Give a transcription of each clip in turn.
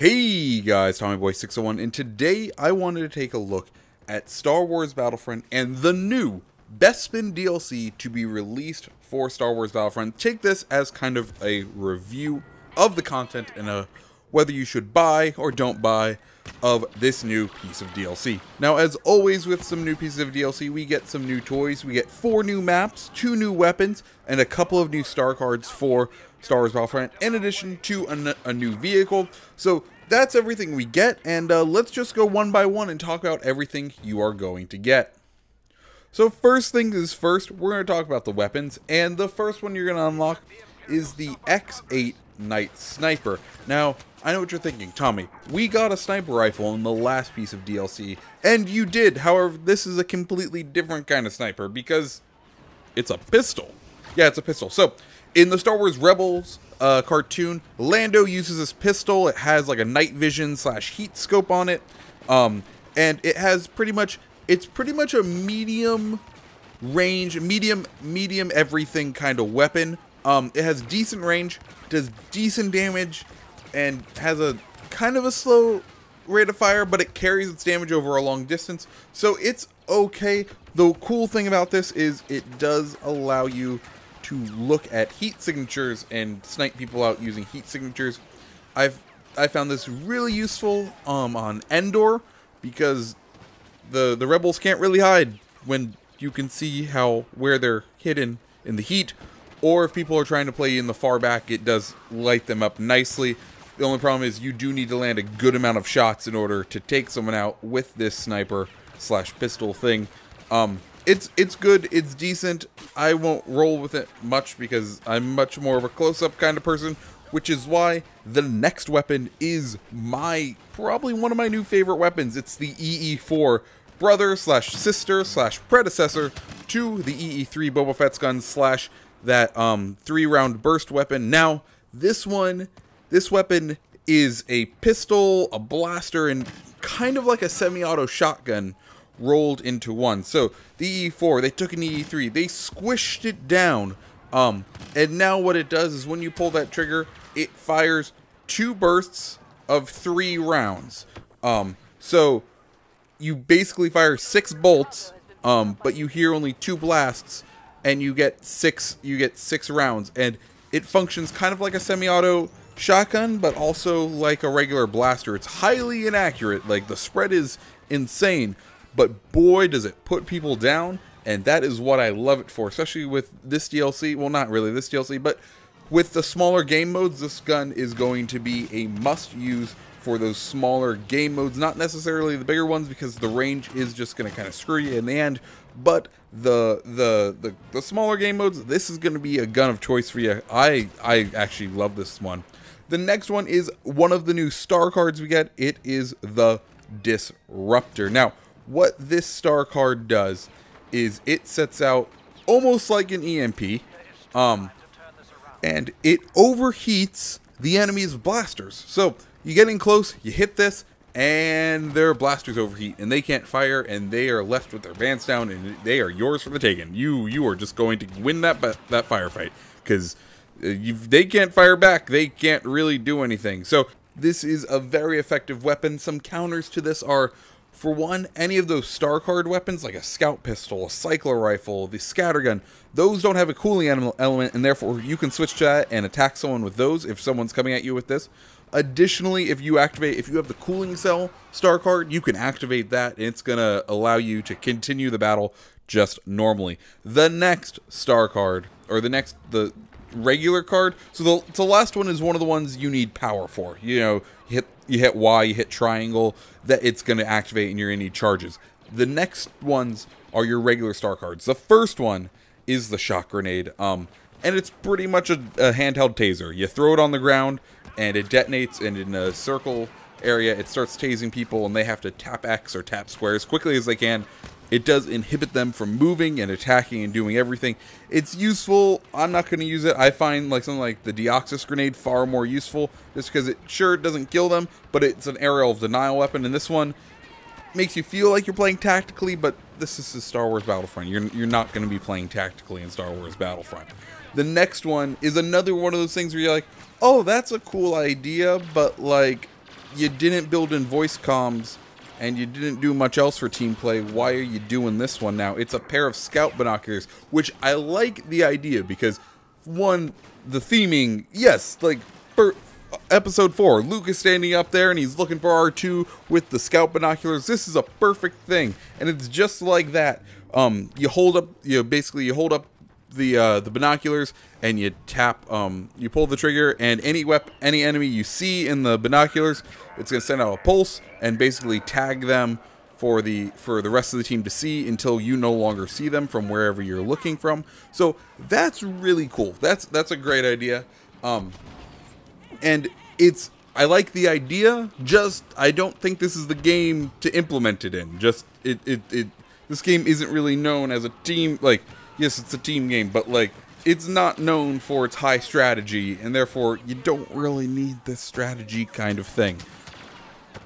Hey guys, TommyBoy601, and today I wanted to take a look at Star Wars Battlefront and the new Bespin DLC to be released for Star Wars Battlefront. Take this as kind of a review of the content and whether you should buy or don't buy of this new piece of DLC. Now, as always with some new pieces of DLC, we get some new toys. We get 4 new maps, 2 new weapons, and a couple of new star cards for Star Wars Battlefront, in addition to a new vehicle. So that's everything we get, and let's just go one by one and talk about everything you are going to get. So first things is first, we're going to talk about the weapons, and the first one you're going to unlock is the X8 Night Sniper. Now, I know what you're thinking, Tommy, we got a sniper rifle in the last piece of DLC, and you did. However, this is a completely different kind of sniper because it's a pistol. Yeah, it's a pistol. So, in the Star Wars Rebels cartoon, Lando uses this pistol. It has like a night vision / heat scope on it, and it has it's pretty much a medium range, medium everything kind of weapon. It has decent range, does decent damage, and has a kind of a slow rate of fire, but it carries its damage over a long distance, so it's okay. The cool thing about this is it does allow you to look at heat signatures and snipe people out using heat signatures. I found this really useful on Endor because the rebels can't really hide when you can see where they're hidden in the heat, or if people are trying to play in the far back, it does light them up nicely. The only problem is you do need to land a good amount of shots in order to take someone out with this sniper / pistol thing. It's good, it's decent. I won't roll with it much because I'm much more of a close-up kind of person, which is why the next weapon is probably one of my new favorite weapons. It's the EE4, brother / sister / predecessor to the EE3 Boba Fett's gun / that 3-round burst weapon. Now, this weapon is a pistol, a blaster, and kind of like a semi-auto shotgun rolled into one. So the EE4, they took an EE3, they squished it down, and now what it does is when you pull that trigger, it fires 2 bursts of 3 rounds. So you basically fire 6 bolts, but you hear only 2 blasts, and you get 6 rounds, and it functions kind of like a semi-auto shotgun, but also like a regular blaster. It's highly inaccurate, like the spread is insane, but boy does it put people down, and that is what I love it for, especially with this DLC. Well, not really this DLC, but with the smaller game modes, this gun is going to be a must-use for those smaller game modes, not necessarily the bigger ones, because the range is just going to kind of screw you in the end, but the smaller game modes, this is going to be a gun of choice for you. I actually love this one. The next one is one of the new star cards we get. It is the Disruptor. Now, what this star card does is it sets out almost like an EMP, and it overheats the enemy's blasters. So you get in close, you hit this, and their blasters overheat, and they can't fire, and they are left with their bands down, and they are yours for the taking. You are just going to win that firefight, because they can't fire back, they can't really do anything. So this is a very effective weapon. Some counters to this are, for one, any of those star card weapons, like a scout pistol, a cycler rifle, the scattergun, those don't have a cooling element, and therefore you can switch to that and attack someone with those if someone's coming at you with this. Additionally, if you have the cooling cell star card, you can activate that, and it's going to allow you to continue the battle just normally. The next star card, or the regular card, so the last one is one of the ones you need power for. You know, you hit Y, you hit triangle, that it's going to activate, and you're going to need charges. The next ones are your regular star cards. The first one is the shock grenade, and it's pretty much a handheld taser. You throw it on the ground, and it detonates, and in a circle area, it starts tasing people, and they have to tap X or tap square as quickly as they can. It does inhibit them from moving and attacking and doing everything. It's useful. I'm not going to use it. I find like something like the Deoxys grenade far more useful, just because it doesn't kill them, but it's an aerial denial weapon, and this one makes you feel like you're playing tactically, but this is a Star Wars Battlefront. You're not going to be playing tactically in Star Wars Battlefront. The next one is another one of those things where you're like, oh, that's a cool idea, but like, you didn't build in voice comms and you didn't do much else for team play, why are you doing this one now? It's a pair of scout binoculars, which I like the idea because, one, the theming, yes, like, for episode 4, Luke is standing up there and he's looking for R2 with the scout binoculars. This is a perfect thing, and it's just like that. You hold up, basically you hold up the binoculars and you tap, you pull the trigger, and any enemy you see in the binoculars, it's gonna send out a pulse and basically tag them for the rest of the team to see until you no longer see them from wherever you're looking from. So that's really cool. That's a great idea. And I like the idea, just I don't think this is the game to implement it in. Just this game isn't really known as a team, like, yes, it's a team game, but like it's not known for its high strategy, and therefore you don't really need this strategy kind of thing.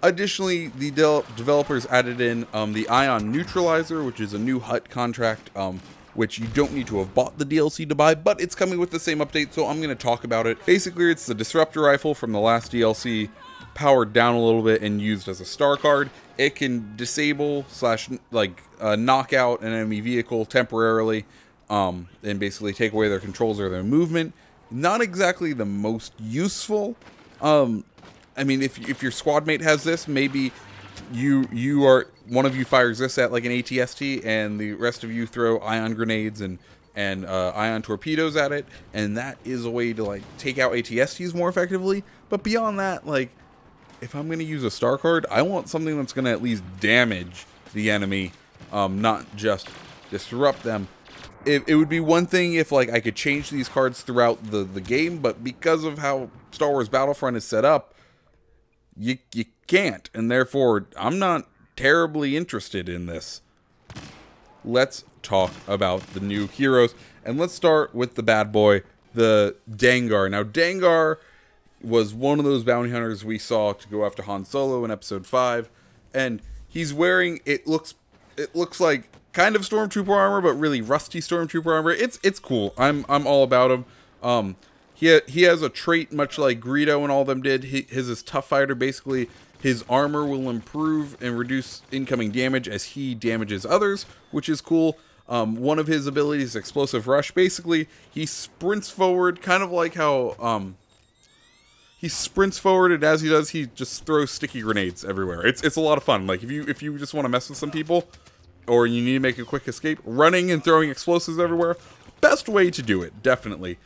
Additionally, the developers added in the Ion Neutralizer, which is a new HUT contract, which you don't need to have bought the DLC to buy, but it's coming with the same update, so I'm going to talk about it. Basically, it's the Disruptor Rifle from the last DLC, powered down a little bit and used as a star card. It can disable / knock out an enemy vehicle temporarily, and basically take away their controls or their movement. Not exactly the most useful. I mean, if your squad mate has this, maybe one of you fires this at like an ATST, and the rest of you throw ion grenades and ion torpedoes at it, and that is a way to like take out ATSTs more effectively. But beyond that, like, if I'm gonna use a star card, I want something that's gonna at least damage the enemy, not just disrupt them. It would be one thing if like I could change these cards throughout the game, but because of how Star Wars Battlefront is set up, you can't, and therefore I'm not terribly interested in this. Let's talk about the new heroes, and let's start with the bad boy, the Dangar. Now, Dangar was one of those bounty hunters we saw to go after Han Solo in episode 5, and he's wearing, it looks like kind of stormtrooper armor, but really rusty stormtrooper armor. It's cool. I'm all about him. He has a trait much like Greedo and all of them did. His is Tough Fighter. Basically, his armor will improve and reduce incoming damage as he damages others, which is cool. One of his abilities is Explosive Rush. Basically, he sprints forward, kind of like how he sprints forward, and as he does, he just throws sticky grenades everywhere. It's a lot of fun. Like if you just want to mess with some people, or you need to make a quick escape, running and throwing explosives everywhere, best way to do it, definitely.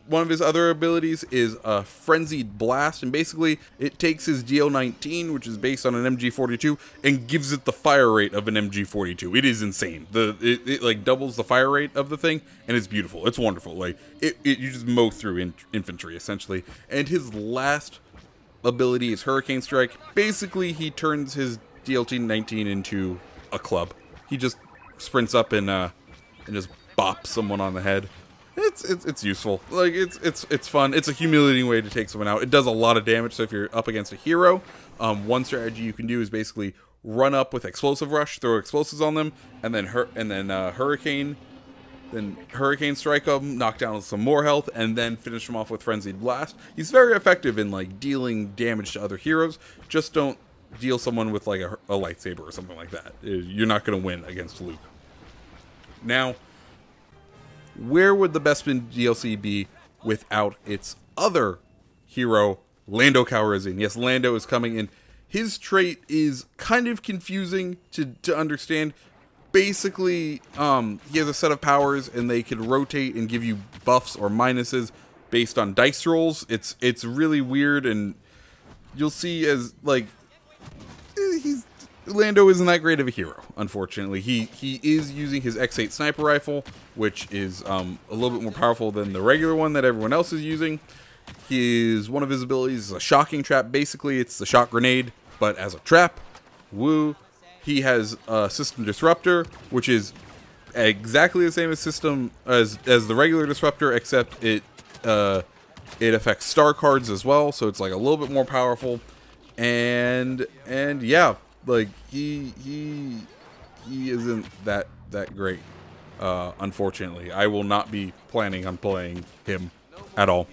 One of his other abilities is a Frenzied Blast, and basically it takes his DL-19, which is based on an MG42, and gives it the fire rate of an MG42. It is insane. It like doubles the fire rate of the thing, and it's beautiful. It's wonderful. Like you just mow through infantry essentially. And his last ability is Hurricane Strike. Basically, he turns his DL-19 into a club. He just sprints up and just bops someone on the head. It's useful. Like it's fun. It's a humiliating way to take someone out. It does a lot of damage. So if you're up against a hero, one strategy you can do is basically run up with Explosive Rush, throw explosives on them, and then Hurricane Strike them, knock down some more health, and then finish them off with Frenzied Blast. He's very effective in like dealing damage to other heroes. Just don't deal someone with like a lightsaber or something like that. You're not going to win against Luke. Now, where would the Bespin DLC be without its other hero, Lando Calrissian? Yes, Lando is coming in. His trait is kind of confusing to understand. Basically, he has a set of powers, and they can rotate and give you buffs or minuses based on dice rolls. It's really weird, and you'll see as like Lando isn't that great of a hero, unfortunately. He is using his X8 sniper rifle, which is a little bit more powerful than the regular one that everyone else is using. One of his abilities is a shocking trap. Basically, it's the shock grenade, but as a trap. Woo. He has a system disruptor, which is exactly the same as the regular disruptor, except it affects star cards as well, so it's like a little bit more powerful. And yeah. Like he isn't that great, unfortunately. I will not be planning on playing him at all,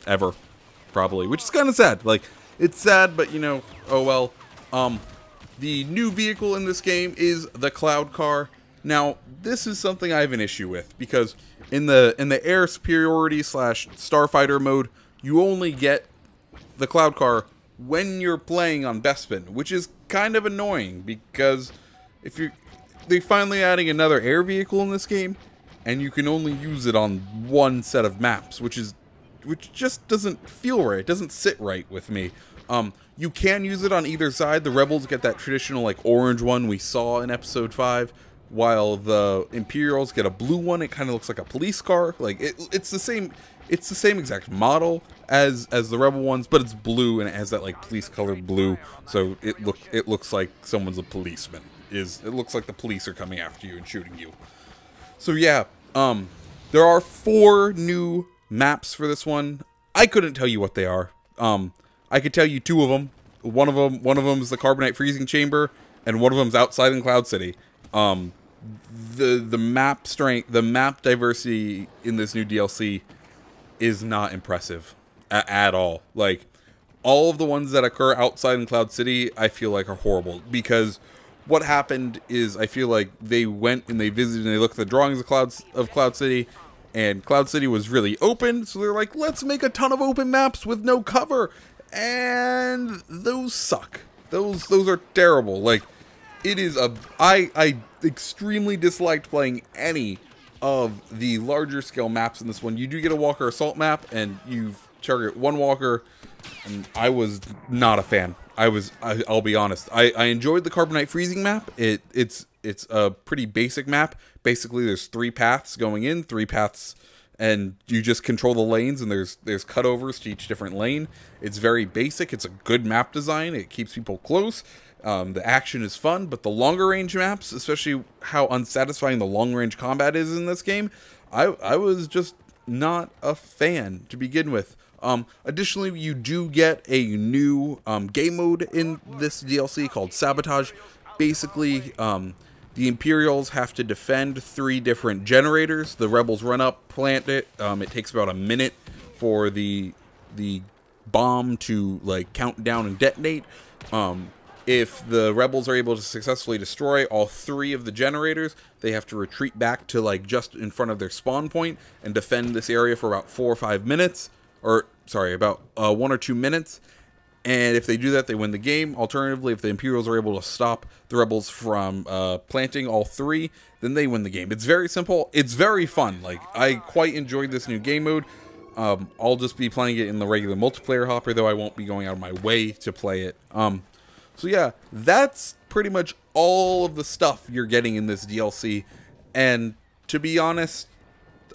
ever, probably, which is kind of sad. Like It's sad, but you know, oh well. The new vehicle in this game is the Cloud Car. Now, this is something I have an issue with, because in the air superiority / starfighter mode, you only get the Cloud Car when you're playing on Bespin, which is kind of annoying, because they're finally adding another air vehicle in this game, and you can only use it on one set of maps, which just doesn't feel right. It doesn't sit right with me. You can use it on either side. The Rebels get that traditional like orange one we saw in episode 5, while the Imperials get a blue one. It kind of looks like a police car. Like it's the same exact model as the Rebel ones, but it's blue and it has that like police colored blue. So it looks like someone's a policeman. It looks like the police are coming after you and shooting you. So yeah, there are 4 new maps for this one. I couldn't tell you what they are. I could tell you 2 of them. One of them is the Carbonite Freezing Chamber, and one of them's outside in Cloud City. The map strength, the map diversity in this new DLC is not impressive at all. Like, all of the ones that occur outside in Cloud City, I feel like are horrible, because what happened is I feel like they went and they visited and they looked at the drawings of Cloud City, and Cloud City was really open, so they're like, let's make a ton of open maps with no cover. And those suck. Those are terrible. Like, it is I extremely disliked playing any of the larger scale maps in this one. You do get a Walker Assault map, and you target one Walker, and I was not a fan. I'll be honest. I enjoyed the Carbonite Freezing map. It's a pretty basic map. Basically, there's 3 paths going in, 3 paths, and you just control the lanes, and there's cutovers to each different lane. It's very basic. It's a good map design. It keeps people close. The action is fun, but the longer range maps, especially how unsatisfying the long range combat is in this game, I was just not a fan to begin with. Additionally, you do get a new game mode in this DLC called Sabotage. Basically, the Imperials have to defend 3 different generators. The Rebels run up, plant it. It takes about a minute for the bomb to like count down and detonate. If the Rebels are able to successfully destroy all 3 of the generators, they have to retreat back to like just in front of their spawn point and defend this area for about 4 or 5 minutes. Or, sorry, about 1 or 2 minutes. And if they do that, they win the game. Alternatively, if the Imperials are able to stop the Rebels from planting all 3, then they win the game. It's very simple. It's very fun. Like, I quite enjoyed this new game mode. I'll just be playing it in the regular multiplayer hopper, though I won't be going out of my way to play it. So yeah, that's pretty much all of the stuff you're getting in this DLC. And to be honest,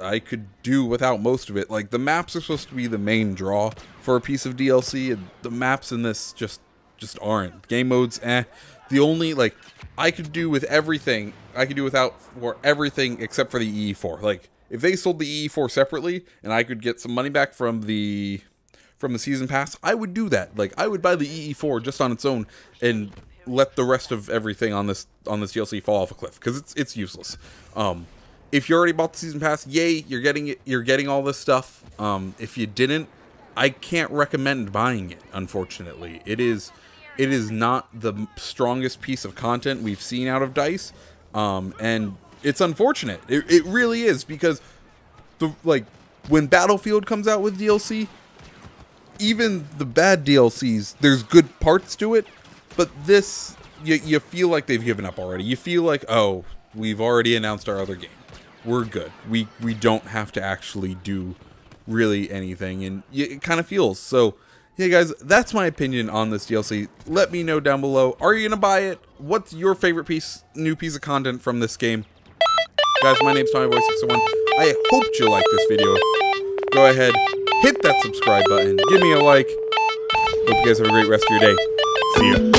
I could do without most of it. Like, the maps are supposed to be the main draw for a piece of DLC, and the maps in this just aren't. Game modes, The only, like, I could do with everything. I could do without for everything except for the EE4. Like, if they sold the EE4 separately, and I could get some money back from the season pass, I would do that. Like, I would buy the EE4 just on its own and let the rest of everything on this DLC fall off a cliff, because it's useless. If you already bought the season pass, yay, you're getting it. You're getting all this stuff. If you didn't, I can't recommend buying it. Unfortunately, it is not the strongest piece of content we've seen out of DICE, and it's unfortunate. It really is, because when Battlefield comes out with DLC, even the bad DLCs, there's good parts to it, but this you feel like they've given up already. You feel like, oh, we've already announced our other game. We're good. We don't have to actually do really anything, and it kind of feels. So, yeah, guys, that's my opinion on this DLC. Let me know down below. Are you gonna buy it? What's your favorite new piece of content from this game? Guys, my name's TommyBoy601. I hope you like this video. Go ahead, hit that subscribe button. Give me a like. Hope you guys have a great rest of your day. See ya.